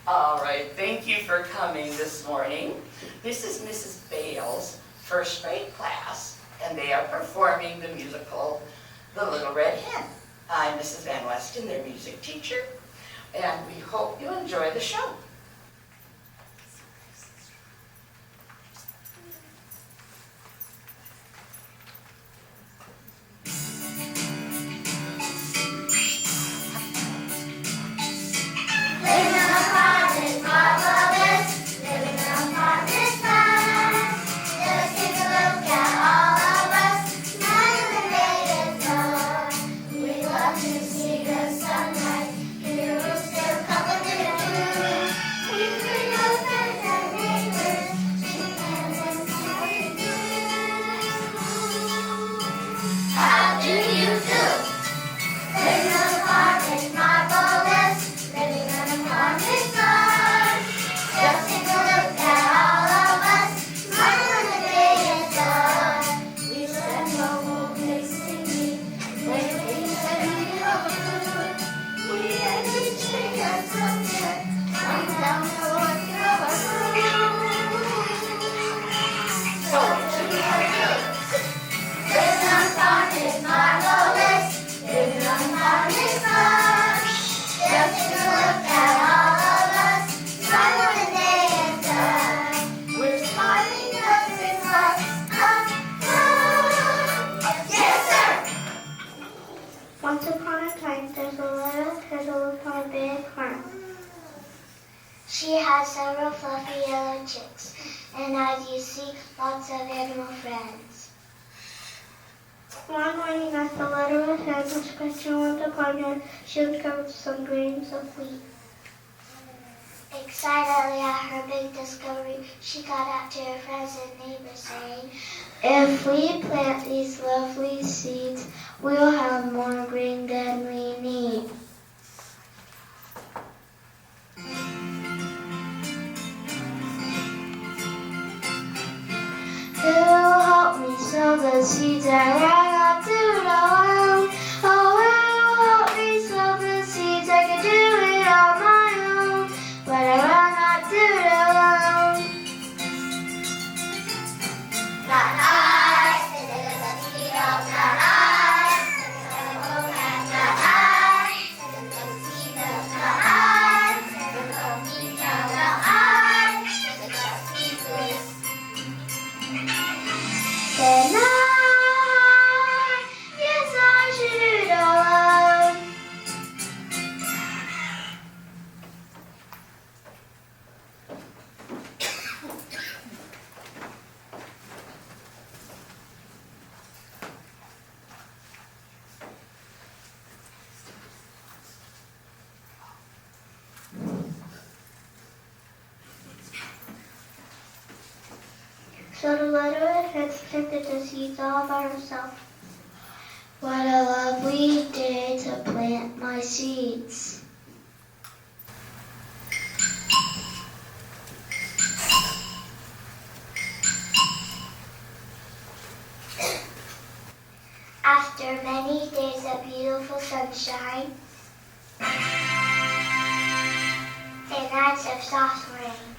All right, thank you for coming this morning. This is Mrs. Bahl's first grade class, and they are performing the musical, The Little Red Hen. I'm Mrs. Van Weston, their music teacher, and we hope you enjoy the show. Once upon a time, there's a little turtle upon a big farm. She had several fluffy yellow chicks, and as you see, lots of animal friends. One morning, as the little hen was scratching with the barnyard, she discovered some grains of wheat. Excitedly at her big discovery, she got out to her friends and neighbors saying, "If we plant these lovely seeds, we'll have more grain than we need." Who'll help me sow the seeds? I cannot do it alone. Oh, who'll help me sow the seeds? I can do it on my own, but I will not do it alone. Not I, not I, not I, then yes, I should do it alone. So the little red hen planted the seeds all by herself. What a lovely day to plant my seeds. After many days of beautiful sunshine and nights of soft rain,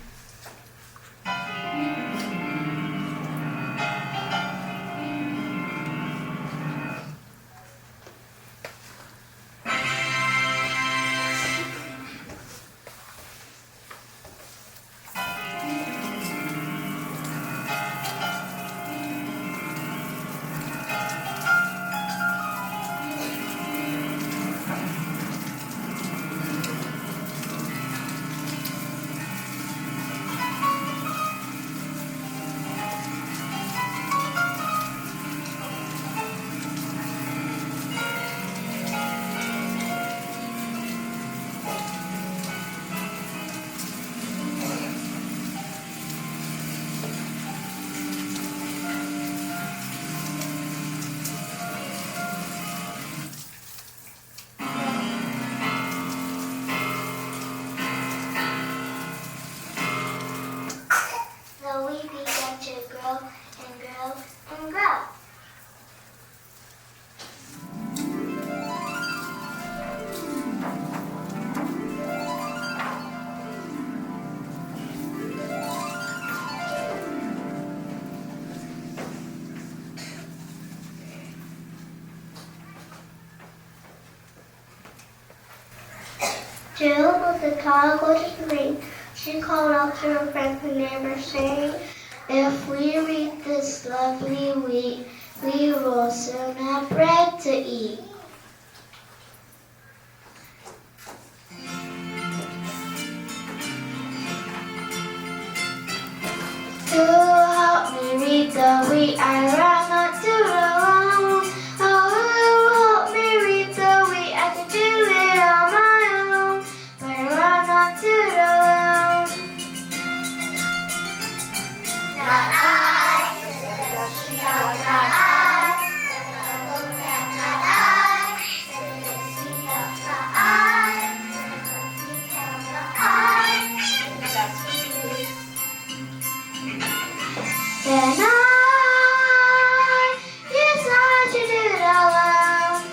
Jill was a tall golden ring. She called out to her friends and neighbors, saying, "If we read this lovely wheat, we will soon have bread to eat." To help me read the wheat, I ran up to the lawn. Oh, who will help me read the wheat? I can do it on my own. But I ran up to the lawn. Not I, not I, not I, Then yes, I should do it alone.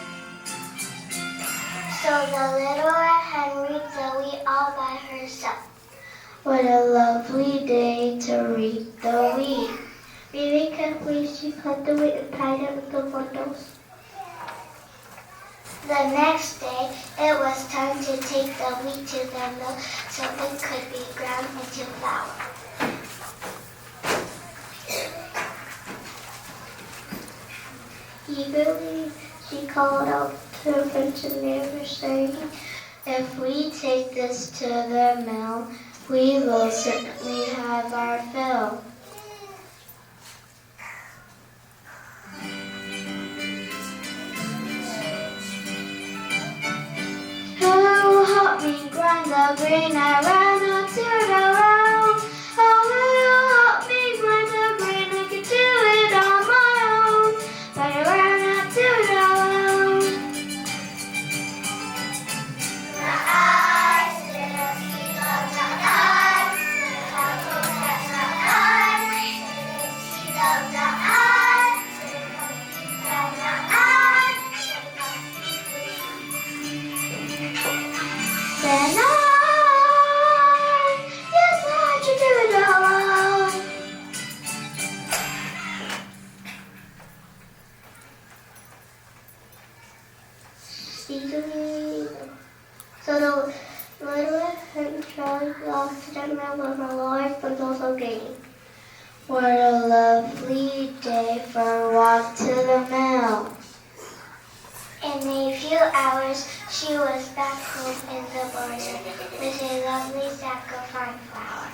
So the little red hen reads the wheat all by herself. What a lovely day to read the wheat. Very carefully she cut the wheat and tied it into bundles. The next day, it was time to take the wheat to the mill so it could be ground into flour. Eagerly, she called out to her friends and neighbors, saying, "If we take this to the mill, we will certainly have our fill." Who will help me grind the grain? I ran up to the round. Oh, who will help me grind the grain? I can do it on my own. But I ran up to the round. Not I, little seagull, not I, little coquette, not I, little seagull, not I, little coquette, not I. Then yes, I should do it alone. So the little hen trotted off to the mill with her large bundles of grain. What a lovely day for a walk to the mill. In a few hours, she was back home in the border with a lovely sack of fine flour.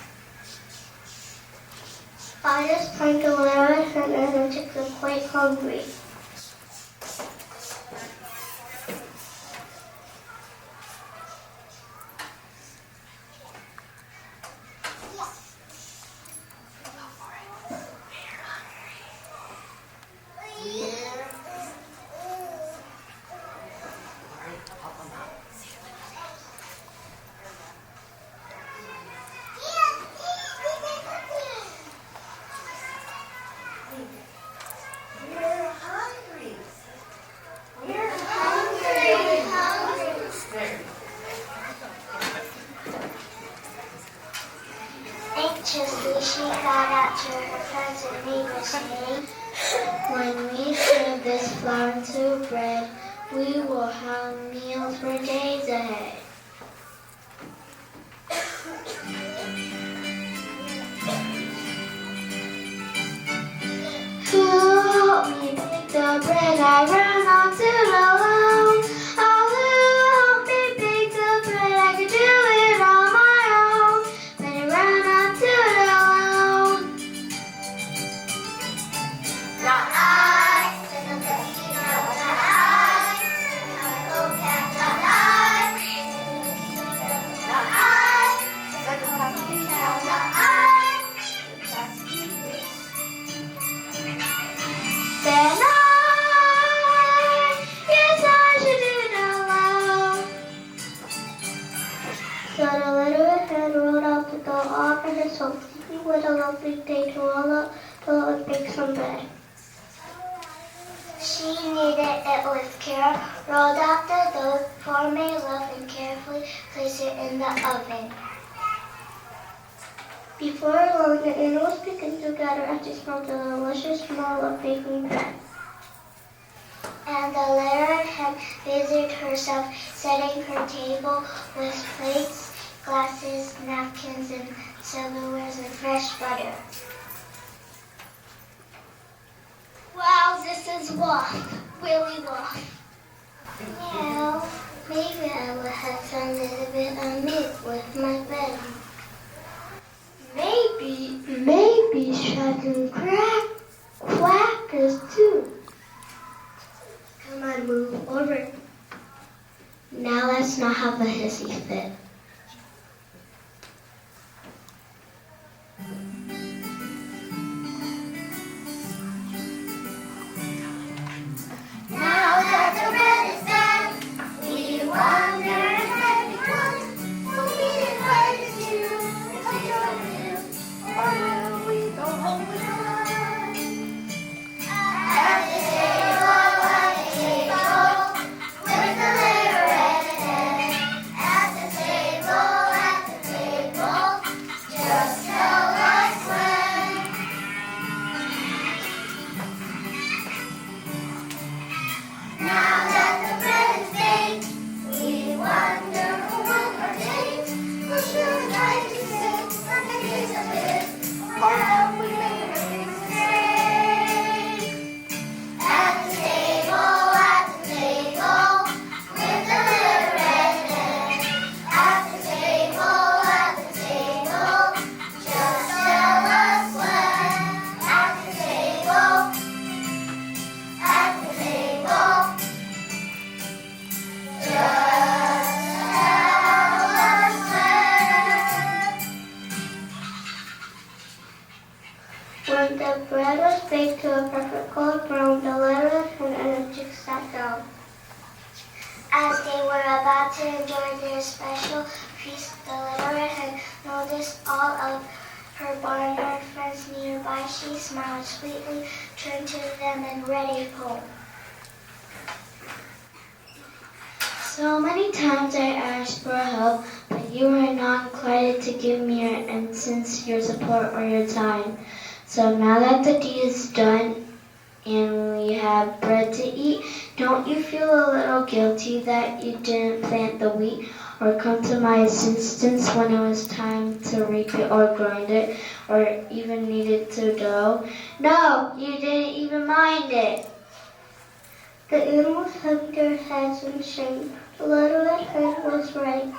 By this time, the little hen and her chicks were quite hungry. Anxiously, she got out to her friends and neighbors, saying, "When we turn this flour into bread, we will have meals for days ahead." Who helped me bake the bread? I ran on to the lounge. Oh, who helped me bake the bread? I could do it on my own. But I ran on to the lounge. Not I, little Bessie, not I, little coquette, not I, not I, little pumpkin, not I. Then yes, I should do it alone. So the little red hen rolled out the door all by herself, thinking what a lovely day to roll up and bake some bread. She kneaded it with care, rolled out the dough, poured a loaf, and carefully placed it in the oven. Before long, the animals began to gather as they smelled the delicious smell of baking bread. And the little hen busied herself setting her table with plates, glasses, napkins, and silverwares and fresh butter. Wow, this is waft, really waft. Now, maybe I will have some little bit of meat with my bed. Maybe shotgun crackers too. Come on, move over. Now let's not have a hissy fit. Now that the bread is done, we wonder if it becomes so meet it hard to do, or will we go home with fun? At the table, with the little red hen. At the table, just tell us when. Now that the bread is baked, we wonder who will partake. Who should like to sing from the days of it, or have we made a big mistake? At the table, with the little red hen. At the table, just tell us when. At the table, just tell us when. When the bread was baked to a perfect golden brown, the little hen and the chicks sat down. As they were about to enjoy their special feast, the little red hen noticed all of her barnyard friends nearby. She smiled sweetly, turned to them, and read a poem. So many times I asked for help, but you were not inclined to give me your insincere support or your time. So now that the deed is done and we have bread to eat, don't you feel a little guilty that you didn't plant the wheat or come to my assistance when it was time to reap it or grind it or even needed to dough? No, you didn't even mind it. The animals hung their heads in shame. The little red hen was right.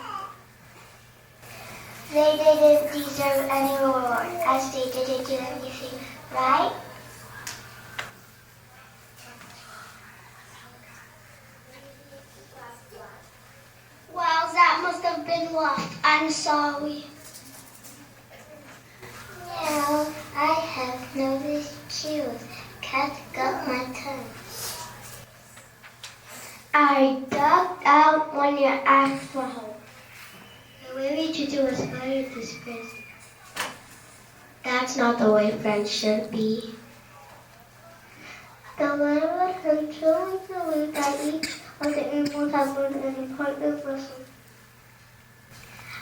They didn't deserve any reward, as they didn't do anything right. Wow, that must have been rough. I'm sorry. Now, I have noticed chills catch up my tongue. I ducked out when you asked for help. The way we treat you was very disgraceful. That's not the way friends should be. The little red hen truly believed that each of the animals had learned an important lesson.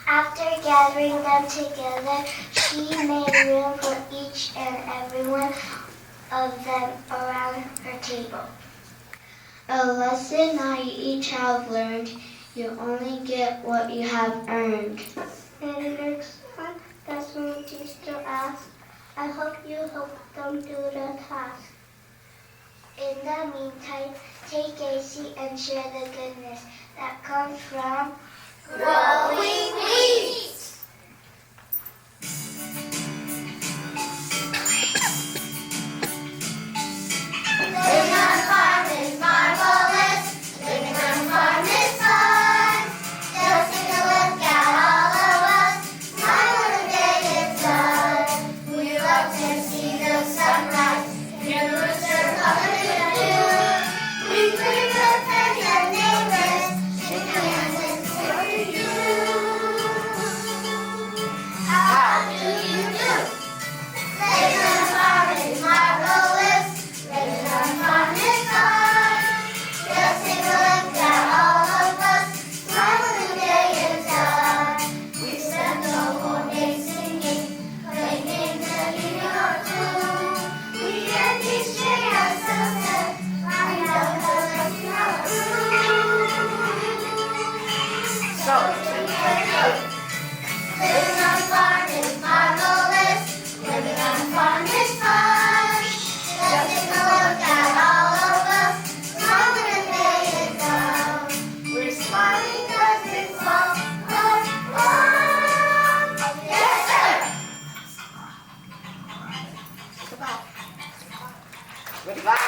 After gathering them together, she made room for each and every one of them around her table. A lesson I each have learned: you only get what you have earned. And next time that someone teacher asks, I hope you help them do the task. In the meantime, take a seat and share the goodness that comes from growing wheat. Living on a farm is marvelous. Living on a farm is fun. Just take a look at all of us. Smile when the day is done. We love to see the sunrise. Hear the rooster calling. We bring our friends and neighbors. Shake hands and say to you. So, Living on a farm is marvelous. Living on a farm is fun. Let's take a look at all of us. Smile when the day is done. We're smiling 'cause it's all of fun. Yes, sir. goodbye.